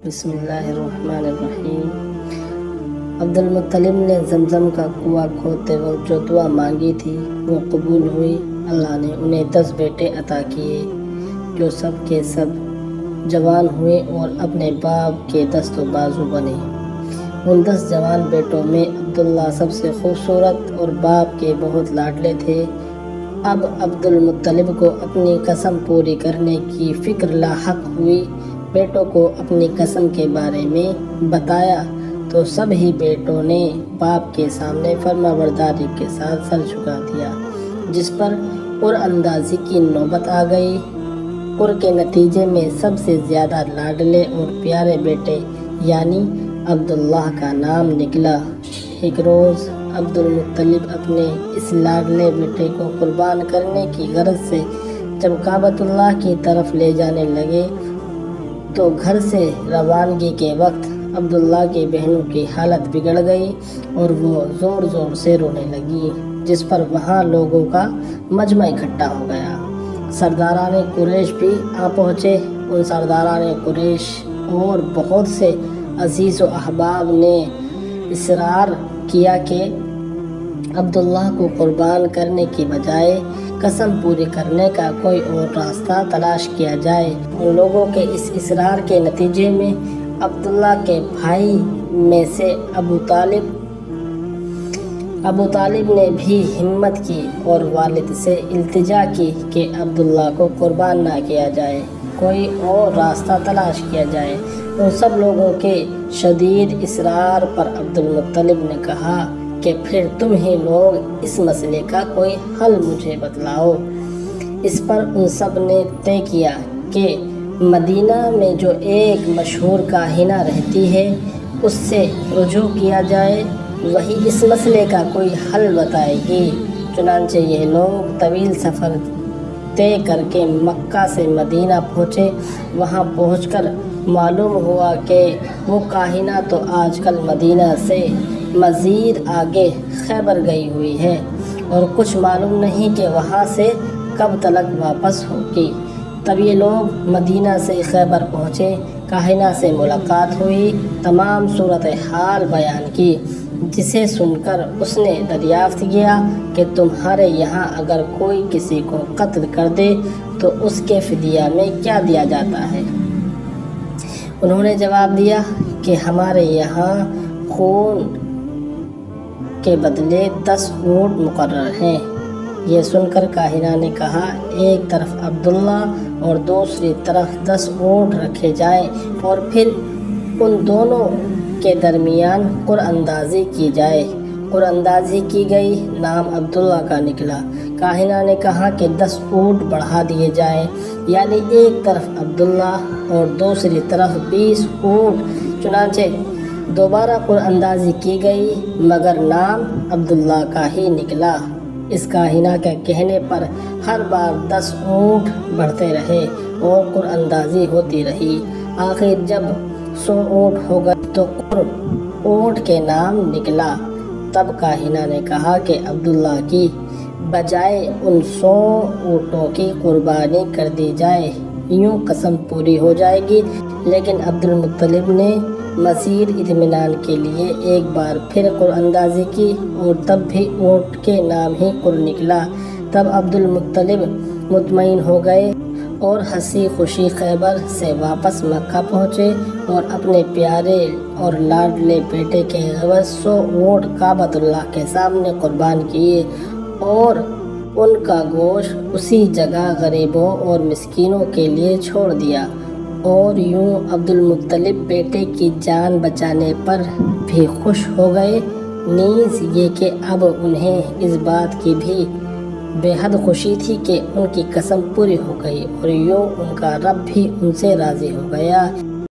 بسم اللہ الرحمن الرحیم۔ عبدالمطلب نے زمزم کا کنواں کھودتے وقت جو دعا مانگی تھی وہ قبول ہوئی۔ اللہ نے انہیں 10 بیٹے عطا کیے جو سب کے سب جوان ہوئے اور اپنے باپ کے دست و بازو بنے۔ ان 10 جوان بیٹوں میں عبداللہ سب سے خوبصورت اور باپ کے بہت لاڈلے تھے۔ اب عبدالمطلب کو اپنی قسم پوری کرنے کی فکر لاحق ہوئی۔ بیٹوں کو اپنی قسم کے بارے میں بتایا تو سب ہی بیٹوں نے باپ کے سامنے فرما برداری کے ساتھ سر جھکا دیا، جس پر اندازی کی نوبت آ گئی۔ کے نتیجے میں سب سے زیادہ لاڈلے اور پیارے بیٹے یعنی عبداللہ کا نام نکلا۔ ایک روز عبدالمطلب اپنے اس لاڈلے بیٹے کو قربان کرنے کی غرض سے جب کعبۃ اللہ کی طرف لے جانے لگے تو گھر سے روانگی کے وقت عبداللہ کی بہنوں کی حالت بگڑ گئی اور وہ زور زور سے رونے لگی، جس پر وہاں لوگوں کا مجمع اکٹھا ہو گیا۔ سرداران قریش بھی آ پہنچے۔ ان سرداران قریش اور بہت سے عزیز و احباب نے اصرار کیا کہ عبداللہ کو قربان کرنے کی بجائے قسم پوری کرنے کا کوئی اور راستہ تلاش کیا جائے۔ ان لوگوں کے اس اصرار کے نتیجے میں عبداللہ کے بھائی میں سے ابو طالب نے بھی ہمت کی اور والد سے التجا کی کہ عبداللہ کو قربان نہ کیا جائے، کوئی اور راستہ تلاش کیا جائے۔ ان سب لوگوں کے شدید اصرار پر عبدالمطلب نے کہا کہ پھر تم ہی لوگ اس مسئلے کا کوئی حل مجھے بتلاؤ۔ اس پر ان سب نے طے کیا کہ مدینہ میں جو ایک مشہور کاہنہ رہتی ہے اس سے رجوع کیا جائے، وہی اس مسئلے کا کوئی حل بتائے گی۔ چنانچہ یہ لوگ طویل سفر طے کر کے مکہ سے مدینہ پہنچے۔ وہاں پہنچ کر معلوم ہوا کہ وہ کاہنہ تو آج کل مدینہ سے مزید آگے خیبر گئی ہوئی ہے اور کچھ معلوم نہیں کہ وہاں سے کب تلک واپس ہوگی۔ تب یہ لوگ مدینہ سے خیبر پہنچے، کاہنہ سے ملاقات ہوئی، تمام صورتحال بیان کی، جسے سن کر اس نے دریافت کیا کہ تمہارے یہاں اگر کوئی کسی کو قتل کر دے تو اس کے فدیہ میں کیا دیا جاتا ہے؟ انہوں نے جواب دیا کہ ہمارے یہاں خون کے بدلے 10 اونٹ مقرر ہیں۔ یہ سن کر کاہنہ نے کہا ایک طرف عبداللہ اور دوسری طرف 10 اونٹ رکھے جائیں اور پھر ان دونوں کے درمیان قراندازی کی جائے۔ قراندازی کی گئی، نام عبداللہ کا نکلا۔ کاہنہ نے کہا کہ 10 اونٹ بڑھا دیے جائیں، یعنی ایک طرف عبداللہ اور دوسری طرف 20 اونٹ۔ چنانچہ دوبارہ قراندازی کی گئی مگر نام عبداللہ کا ہی نکلا۔ اس کاہنہ کے کہنے پر ہر بار 10 اونٹ بڑھتے رہے اور قراندازی ہوتی رہی۔ آخر جب 100 اونٹ ہو گئے تو اونٹ کے نام نکلا۔ تب کاہنہ نے کہا کہ عبداللہ کی بجائے ان 100 اونٹوں کی قربانی کر دی جائے، یوں قسم پوری ہو جائے گی۔ لیکن عبدالمطلب نے مزید اطمینان کے لیے ایک بار پھر قراندازی کی اور تب بھی اونٹ کے نام ہی قر نکلا۔ تب عبدالمطلب مطمئن ہو گئے اور ہنسی خوشی خیبر سے واپس مکہ پہنچے اور اپنے پیارے اور لاڈلے بیٹے کے عوض 100 اونٹ کعبۃ اللہ کے سامنے قربان کیے اور ان کا گوشت اسی جگہ غریبوں اور مسکینوں کے لیے چھوڑ دیا۔ اور یوں عبدالمطلب بیٹے کی جان بچانے پر بھی خوش ہو گئے، نیز یہ کہ اب انہیں اس بات کی بھی بے حد خوشی تھی کہ ان کی قسم پوری ہو گئی اور یوں ان کا رب بھی ان سے راضی ہو گیا۔